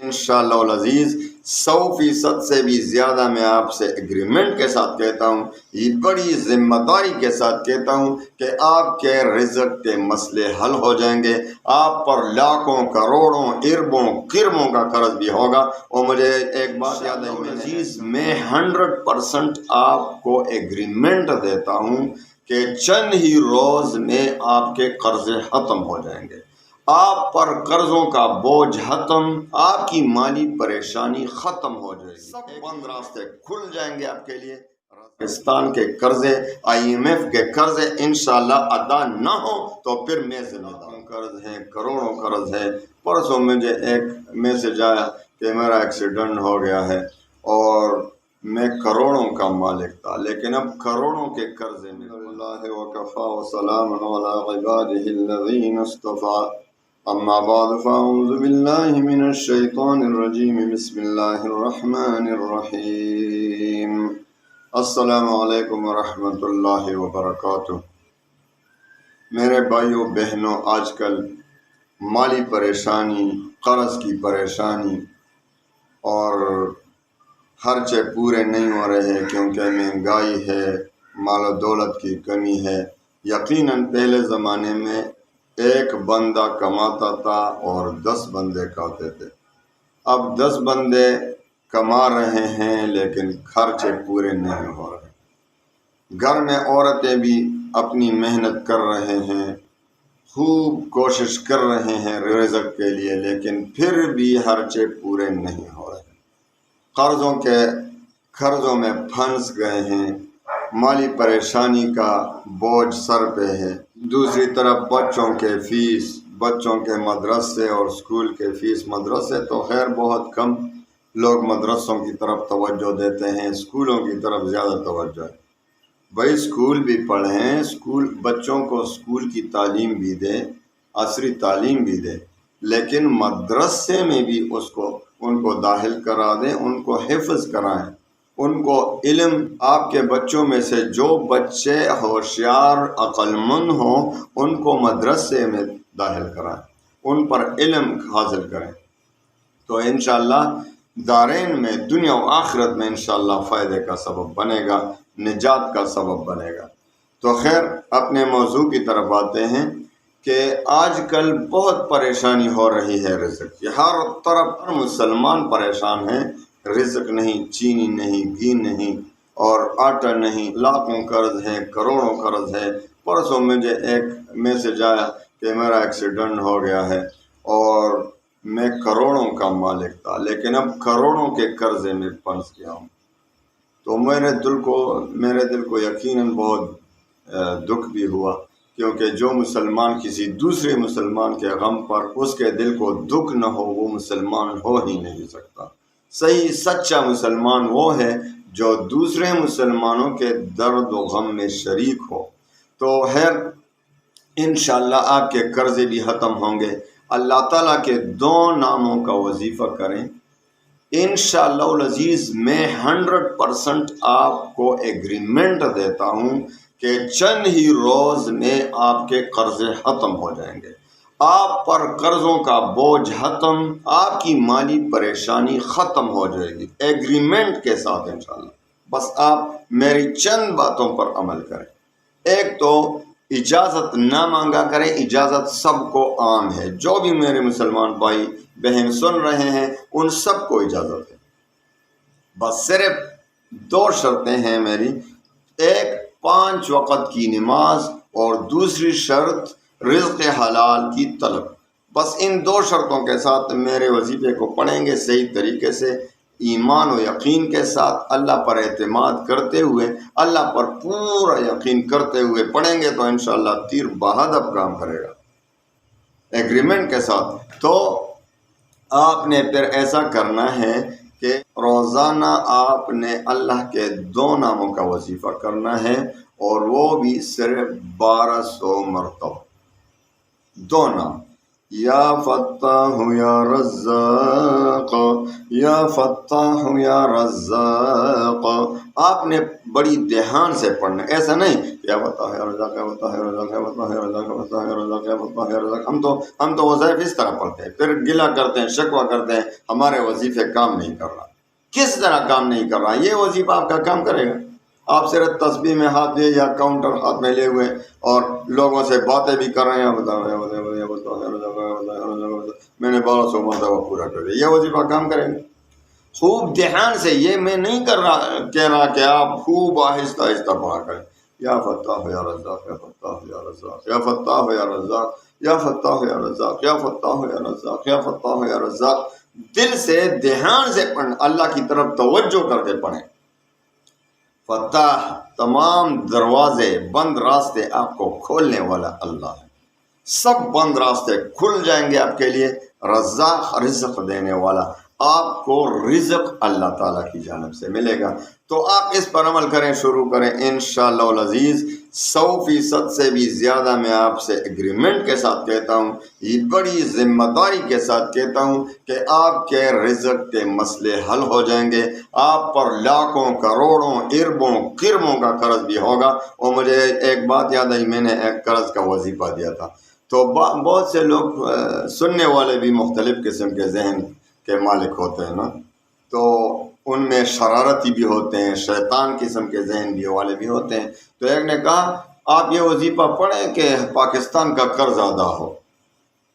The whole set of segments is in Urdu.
انشاءاللہ العزیز 100% سے بھی زیادہ میں آپ سے ایگریمنٹ کے ساتھ کہتا ہوں، یہ بڑی ذمہ داری کے ساتھ کہتا ہوں کہ آپ کے رزق کے مسئلے حل ہو جائیں گے۔ آپ پر لاکھوں کروڑوں اربوں کربوں کا قرض بھی ہوگا۔ اور مجھے ایک بات یاد ہے عزیز، میں 100% آپ کو ایگریمنٹ دیتا ہوں کہ چند ہی روز میں آپ کے قرضے ختم ہو جائیں گے، آپ پر قرضوں کا بوجھ ختم، آپ کی مالی پریشانی ختم ہو جائے گی، سب بند راستے کھل جائیں گے آپ کے لیے۔ پاکستان کے قرضے، IMF کے قرضے انشاءاللہ ادا نہ ہو تو پھر میں ذمہ دار ہوں۔ قرض ہے، کروڑوں قرض ہے۔ پرسوں مجھے ایک میسج آیا کہ میرا ایکسیڈنٹ ہو گیا ہے اور میں کروڑوں کا مالک تھا، لیکن اب کروڑوں کے قرضے میں اللہ وکفا وسلام علی عبادہ الذین اصطفیٰ، اما بعد فاعوذ باللہ من الشیطان الرجیم، بسم اللہ الرحمن الرحیم۔ السلام علیکم ورحمۃ اللہ وبرکاتہ۔ میرے بھائیوں بہنوں، آج کل مالی پریشانی، قرض کی پریشانی اور خرچے پورے نہیں ہو رہے کیونکہ مہنگائی ہے، مال و دولت کی کمی ہے۔ یقیناً پہلے زمانے میں ایک بندہ کماتا تھا اور 10 بندے کھاتے تھے۔ اب 10 بندے کما رہے ہیں لیکن خرچے پورے نہیں ہو رہے۔ گھر میں عورتیں بھی اپنی محنت کر رہے ہیں، خوب کوشش کر رہے ہیں رزق کے لیے، لیکن پھر بھی خرچے پورے نہیں ہو رہے۔ قرضوں میں پھنس گئے ہیں، مالی پریشانی کا بوجھ سر پہ ہے۔ دوسری طرف بچوں کے فیس، بچوں کے مدرسے اور اسکول کے فیس، مدرسے تو خیر بہت کم لوگ مدرسوں کی طرف توجہ دیتے ہیں، اسکولوں کی طرف زیادہ توجہ ہے۔ بھائی اسکول بھی پڑھیں، بچوں کو اسکول کی تعلیم بھی دے، عصری تعلیم بھی دے، لیکن مدرسے میں بھی ان کو داخل کرا دیں، ان کو حفظ کرائیں، ان کو علم۔ آپ کے بچوں میں سے جو بچے ہوشیار عقل مند ہوں ان کو مدرسے میں داخل کرائیں، ان پر علم حاصل کریں، تو انشاءاللہ دارین میں، دنیا و آخرت میں انشاءاللہ فائدے کا سبب بنے گا، نجات کا سبب بنے گا۔ تو خیر اپنے موضوع کی طرف آتے ہیں کہ آج کل بہت پریشانی ہو رہی ہے رزق کی، ہر طرف ہر مسلمان پریشان ہے۔ رزق نہیں، چینی نہیں، گھی نہیں اور آٹا نہیں، لاکھوں قرض ہے، کروڑوں قرض ہے۔ پرسوں مجھے ایک میسج آیا کہ میرا ایکسیڈنٹ ہو گیا ہے اور میں کروڑوں کا مالک تھا، لیکن اب کروڑوں کے قرضے میں پھنس گیا ہوں۔ تو میرے دل کو یقیناً بہت دکھ بھی ہوا، کیونکہ جو مسلمان کسی دوسرے مسلمان کے غم پر اس کے دل کو دکھ نہ ہو، وہ مسلمان ہو ہی نہیں سکتا۔ صحیح سچا مسلمان وہ ہے جو دوسرے مسلمانوں کے درد و غم میں شریک ہو۔ تو خیر انشاءاللہ آپ کے قرضے بھی ختم ہوں گے۔ اللہ تعالیٰ کے 2 ناموں کا وظیفہ کریں، انشاءاللہ العزیز میں 100% آپ کو ایگریمنٹ دیتا ہوں کہ چند ہی روز میں آپ کے قرضے ختم ہو جائیں گے، آپ پر قرضوں کا بوجھ ختم، آپ کی مالی پریشانی ختم ہو جائے گی، ایگریمنٹ کے ساتھ انشاءاللہ۔ بس آپ میری چند باتوں پر عمل کریں۔ ایک تو اجازت نہ مانگا کریں، اجازت سب کو عام ہے، جو بھی میرے مسلمان بھائی بہن سن رہے ہیں ان سب کو اجازت ہے۔ بس صرف 2 شرطیں ہیں میری، ایک 5 وقت کی نماز اور دوسری شرط رزق حلال کی طلب۔ بس ان 2 شرطوں کے ساتھ میرے وظیفے کو پڑھیں گے صحیح طریقے سے، ایمان و یقین کے ساتھ، اللہ پر اعتماد کرتے ہوئے، اللہ پر پورا یقین کرتے ہوئے پڑھیں گے تو انشاءاللہ تیر بہادر کام کرے گا ایگریمنٹ کے ساتھ۔ تو آپ نے پھر ایسا کرنا ہے کہ روزانہ آپ نے اللہ کے 2 ناموں کا وظیفہ کرنا ہے، اور وہ بھی صرف 1200 مرتبہ۔ 2 نام، یا فتاح یا رزاق یا فتاح یا رزاق، آپ نے بڑی دھیان سے پڑھنا، ایسا نہیں یا فتاح یا رزاق یا فتاح یا رزاق یا فتاح یا رزاق یا فتاح یا رزاق یا فتاح یا رزاق۔ ہم تو وظائف اس طرح پڑھتے ہیں، پھر گلہ کرتے ہیں، شکوہ کرتے ہیں ہمارے وظیفے کام نہیں کر رہا۔ کس طرح کام نہیں کر رہا؟ یہ وظیفہ آپ کا کام کرے گا؟ آپ صرف تسبیح میں ہاتھ لیے یا کاؤنٹر ہاتھ میں لے ہوئے اور لوگوں سے باتیں بھی کر رہے ہیں، میں نے 1200 مرتبہ پورا کر دیا، یہ وظیفہ کام کریں گے؟ خوب دھیان سے، یہ میں نہیں کہہ رہا کہ آپ خوب آہستہ آہستہ پڑھا کریں، یا فتاح یا رزاق یا فتاح یا رزاق یا فتاح یا رزاق یا فتاح یا رزاق یا فتاح یا رزاق یا فتاح یا رزاق، دل سے دھیان سے پڑھیں، اللہ کی طرف توجہ کر کے پڑھیں۔ فتح تمام دروازے، بند راستے آپ کو کھولنے والا اللہ ہے، سب بند راستے کھل جائیں گے آپ کے لیے۔ رزاق رزق دینے والا، آپ کو رزق اللہ تعالیٰ کی جانب سے ملے گا، تو آپ اس پر عمل کریں، شروع کریں انشاءاللہ العزیز۔ 100% سے بھی زیادہ میں آپ سے ایگریمنٹ کے ساتھ کہتا ہوں، یہ بڑی ذمہ داری کے ساتھ کہتا ہوں کہ آپ کے رزق کے مسئلے حل ہو جائیں گے، آپ پر لاکھوں کروڑوں اربوں کرموں کا قرض بھی ہوگا۔ اور مجھے ایک بات یاد آئی، میں نے ایک قرض کا وظیفہ دیا تھا، تو بہت سے لوگ سننے والے بھی مختلف قسم کے ذہن کے مالک ہوتے ہیں نا، تو ان میں شرارتی بھی ہوتے ہیں، شیطان قسم کے ذہن بھی والے بھی ہوتے ہیں۔ تو ایک نے کہا آپ یہ وظیفہ پڑھیں کہ پاکستان کا قرض ادا ہو،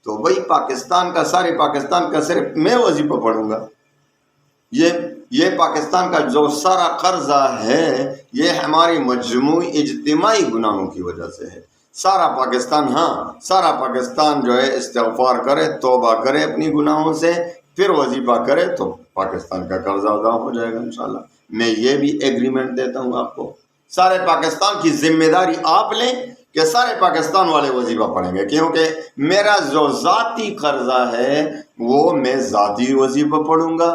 تو بھائی پاکستان کا، سارے پاکستان کا صرف میں وظیفہ پڑھوں گا؟ یہ پاکستان کا جو سارا قرضہ ہے یہ ہماری مجموعی اجتماعی گناہوں کی وجہ سے ہے۔ سارا پاکستان، ہاں سارا پاکستان جو ہے استغفار کرے، توبہ کرے اپنی گناہوں سے، پھر وظیفہ کرے تو پاکستان کا قرض ادا ہو جائے گا انشاءاللہ۔ میں یہ بھی ایگریمنٹ دیتا ہوں آپ کو، سارے پاکستان کی ذمہ داری آپ لیں کہ سارے پاکستان والے وظیفہ پڑھیں گے، کیونکہ میرا جو ذاتی قرضہ ہے وہ میں ذاتی وظیفہ پڑھوں گا،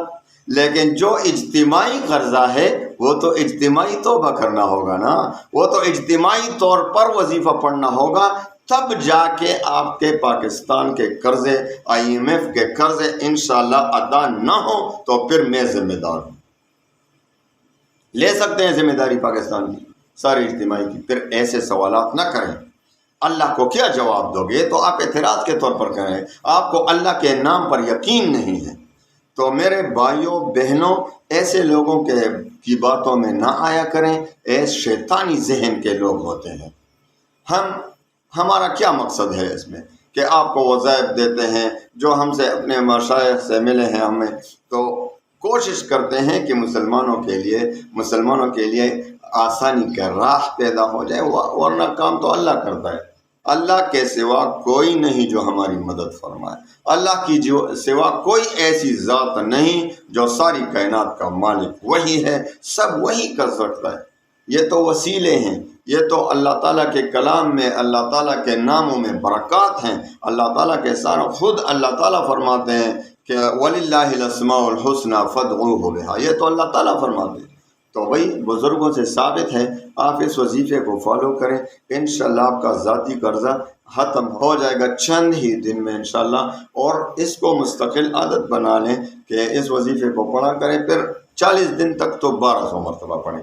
لیکن جو اجتماعی قرضہ ہے وہ تو اجتماعی توبہ کرنا ہوگا نا، وہ تو اجتماعی طور پر وظیفہ پڑھنا ہوگا، تب جا کے آپ کے پاکستان کے قرضے، IMF کے قرضے انشاءاللہ ادا نہ ہو تو پھر میں ذمہ دار ہوں۔ لے سکتے ہیں ذمہ داری پاکستان کی، ساری اجتماعی کی، پھر ایسے سوالات نہ کریں۔ اللہ کو کیا جواب دو گے؟ تو آپ اعتراض کے طور پر کریں، آپ کو اللہ کے نام پر یقین نہیں ہے۔ تو میرے بھائیوں بہنوں، ایسے لوگوں کی باتوں میں نہ آیا کریں، ایسے شیطانی ذہن کے لوگ ہوتے ہیں۔ ہمارا کیا مقصد ہے اس میں کہ آپ کو وظائف دیتے ہیں جو ہم سے اپنے مشائخ سے ملے ہیں، ہمیں تو کوشش کرتے ہیں کہ مسلمانوں کے لیے آسانی کا راہ پیدا ہو جائے، ورنہ کام تو اللہ کرتا ہے۔ اللہ کے سوا کوئی نہیں جو ہماری مدد فرمائے، اللہ کی سوا کوئی ایسی ذات نہیں جو ساری کائنات کا مالک وہی ہے، سب وہی کر سکتا ہے۔ یہ تو وسیلے ہیں، یہ تو اللہ تعالیٰ کے کلام میں، اللہ تعالیٰ کے ناموں میں برکات ہیں۔ اللہ تعالیٰ کے ساتھ خود اللہ تعالیٰ فرماتے ہیں کہ وَلِلَّهِ الْأَسْمَاءُ الْحُسْنَى فَادْعُوهُ بِهَا، یہ تو اللہ تعالیٰ فرماتے ہیں۔ تو بھائی بزرگوں سے ثابت ہے، آپ اس وظیفے کو فالو کریں، انشاءاللہ آپ کا ذاتی قرضہ ختم ہو جائے گا چند ہی دن میں انشاءاللہ۔ اور اس کو مستقل عادت بنا لیں کہ اس وظیفے کو پڑھا کریں، پھر 40 دن تک تو 1200 مرتبہ پڑھیں،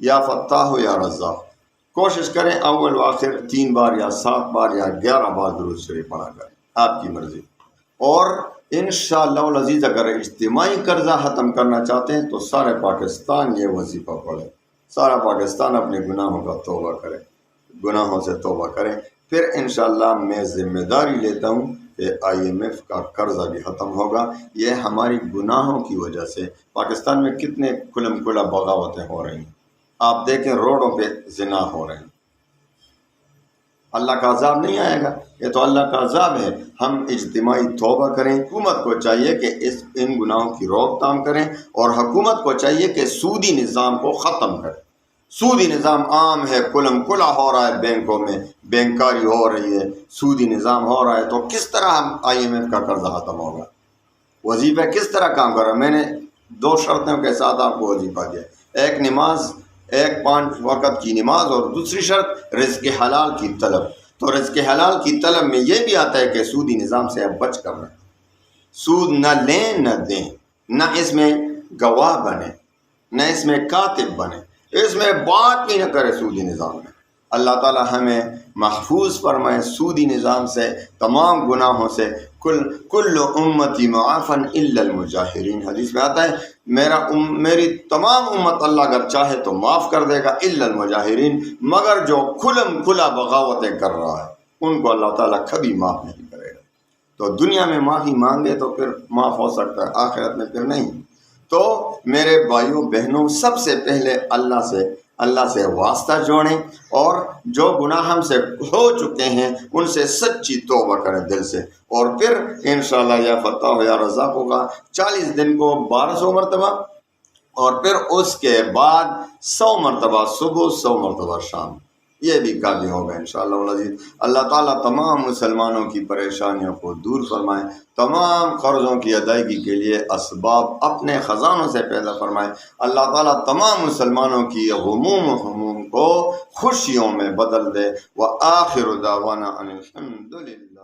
یا فتاح یا رزاق۔ کوشش کریں اول و آخر 3 بار یا 7 بار یا 11 بار درود شریف پڑھا کریں، آپ کی مرضی۔ اور انشاءاللہ العزیز اگر اجتماعی قرضہ ختم کرنا چاہتے ہیں تو سارے پاکستان یہ وظیفہ پڑھے، سارا پاکستان اپنے گناہوں کا توبہ کرے، گناہوں سے توبہ کریں، پھر انشاءاللہ میں ذمہ داری لیتا ہوں کہ IMF کا قرضہ بھی ختم ہوگا۔ یہ ہماری گناہوں کی وجہ سے پاکستان میں کتنے کھلم کھلا بغاوتیں ہو رہی ہیں، آپ دیکھیں روڈوں پہ زنا ہو رہے ہیں۔ اللہ کا عذاب نہیں آئے گا؟ یہ تو اللہ کا عذاب ہے۔ ہم اجتماعی توبہ کریں، حکومت کو چاہیے کہ ان گناہوں کی روک تھام کریں، اور حکومت کو چاہیے کہ سودی نظام کو ختم کریں۔ سودی نظام عام ہے، کلم کلا ہو رہا ہے، بینکوں میں بینکاری ہو رہی ہے، سودی نظام ہو رہا ہے، تو کس طرح ہم IMF کا قرضہ ختم ہوگا؟ وظیفہ کس طرح کام کر رہا ہے؟ میں نے 2 شرطوں کے ساتھ آپ کو وظیفہ دیا، ایک نماز، ایک 5 وقت کی نماز، اور دوسری شرط رزق حلال کی طلب۔ تو رزق حلال کی طلب میں یہ بھی آتا ہے کہ سودی نظام سے آپ بچ کر رہیں، سود نہ لیں نہ دیں، نہ اس میں گواہ بنے، نہ اس میں کاتب بنے، اس میں بات بھی نہ کرے سودی نظام میں۔ اللہ تعالی ہمیں محفوظ فرمائے سودی نظام سے، تمام گناہوں سے۔ کل امتی معافن الا المجاہرین، حدیث میں آتا ہے میری تمام امت اللہ اگر چاہے تو معاف کر دے گا، الا المجاہرین، مگر جو کھلم کھلا بغاوتیں کر رہا ہے ان کو اللہ تعالیٰ کبھی معاف نہیں کرے گا۔ تو دنیا میں معافی مانگے تو پھر معاف ہو سکتا ہے، آخرت میں پھر نہیں۔ تو میرے بھائیوں بہنوں، سب سے پہلے اللہ سے واسطہ جوڑیں، اور جو گناہ ہم سے ہو چکے ہیں ان سے سچی توبہ کریں دل سے، اور پھر انشاءاللہ یا فتح یا رزاق ہوگا 40 دن کو 1200 مرتبہ، اور پھر اس کے بعد 100 مرتبہ صبح، 100 مرتبہ شام، یہ بھی کافی ہوگا انشاءاللہ العزیز۔ اللہ تعالیٰ تمام مسلمانوں کی پریشانیوں کو دور فرمائے، تمام قرضوں کی ادائیگی کے لیے اسباب اپنے خزانوں سے پیدا فرمائے۔ اللہ تعالیٰ تمام مسلمانوں کی غموم کو خوشیوں میں بدل دے۔ وآخر دعوانا ان الحمد للہ۔